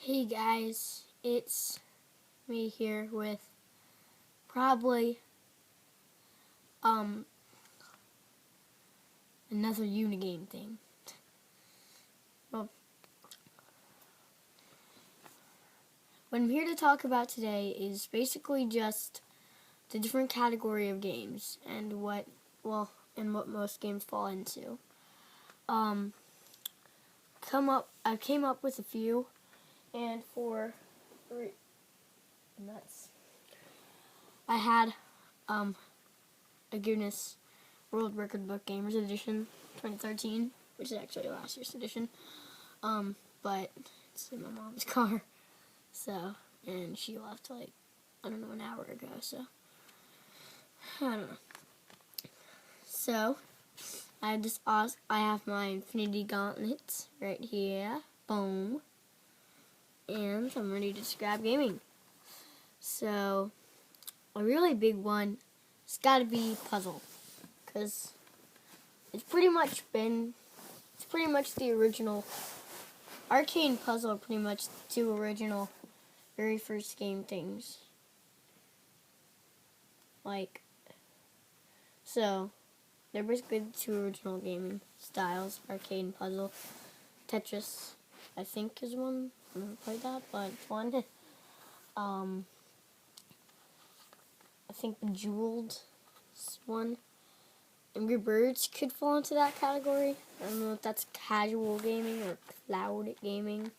Hey guys, it's me here with probably another Unigame thing. Well, what I'm here to talk about today is basically just the different category of games and what most games fall into. I came up with a few, and for nuts. I had a Guinness World Record Book Gamers Edition 2013, which is actually last year's edition. But it's in my mom's car. So, and she left like, I don't know, an hour ago, so I don't know. So, I have my Infinity Gauntlets right here. Boom. And I'm ready to describe gaming. So, a really big one, it's gotta be puzzle. Because it's pretty much the original Arcane Puzzle, pretty much the two original very first game things. So they're basically the two original gaming styles, Arcane Puzzle. Tetris, I think, is one. I never played that, but it's one. I think Bejeweled is one. Angry Birds could fall into that category. I don't know if that's casual gaming or cloud gaming,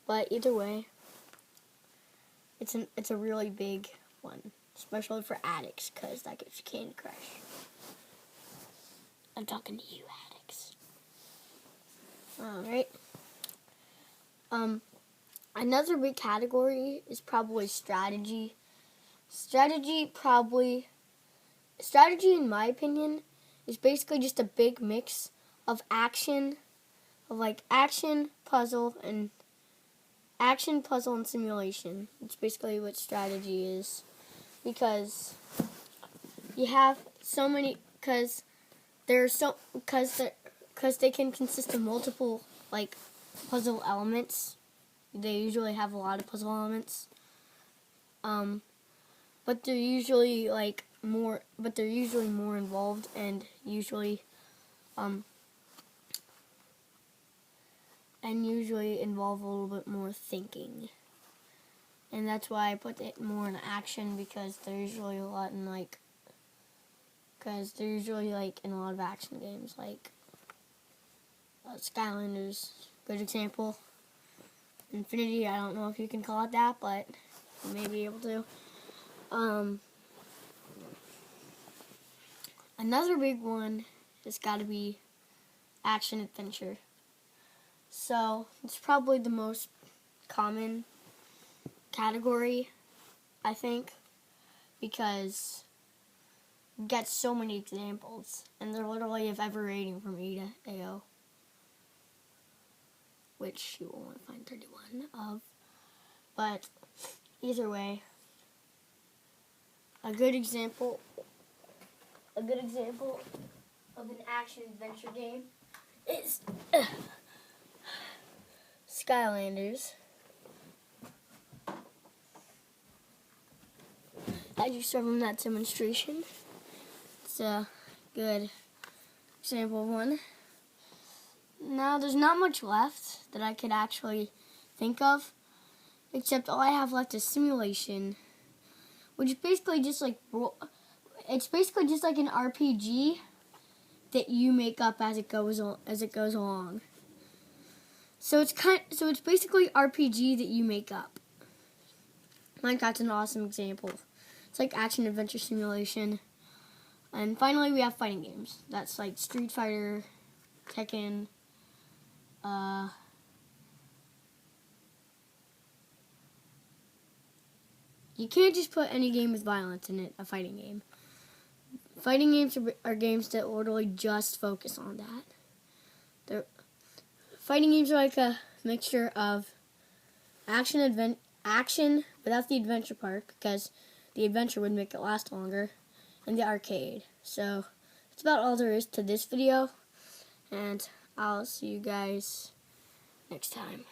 but either way, it's a really big one, especially for addicts, because that gets you Candy Crush. I'm talking to you, addicts. Alright. Another big category is probably strategy. Strategy, in my opinion, is basically just a big mix of action, puzzle, and simulation. It's basically what strategy is, because you have so many, because they can consist of multiple puzzle elements. They usually have a lot of puzzle elements. But they're usually more involved, and usually involve a little bit more thinking. And that's why I put it more in action, because they're usually in a lot of action games, like Skylanders, good example. Infinity, I don't know if you can call it that, but you may be able to. Another big one has got to be action adventure. So it's probably the most common category, I think, because you get so many examples, and they're literally of every rating from E to AO, which you will only find 31 of. But either way, a good example of an action adventure game is Skylanders. I just showed them that demonstration. It's a good example of one. Now, there's not much left that I could actually think of, except all I have left is simulation, which is basically just like an RPG that you make up as it goes along. So it's basically RPG that you make up. Minecraft's an awesome example. It's like action adventure simulation. And finally, we have fighting games. That's like Street Fighter, Tekken, you can't just put any game with violence in it, a fighting game. Fighting games are games that literally just focus on that. Fighting games are like a mixture of action without the adventure part, because the adventure would make it last longer, and the arcade. So that's about all there is to this video, and I'll see you guys next time.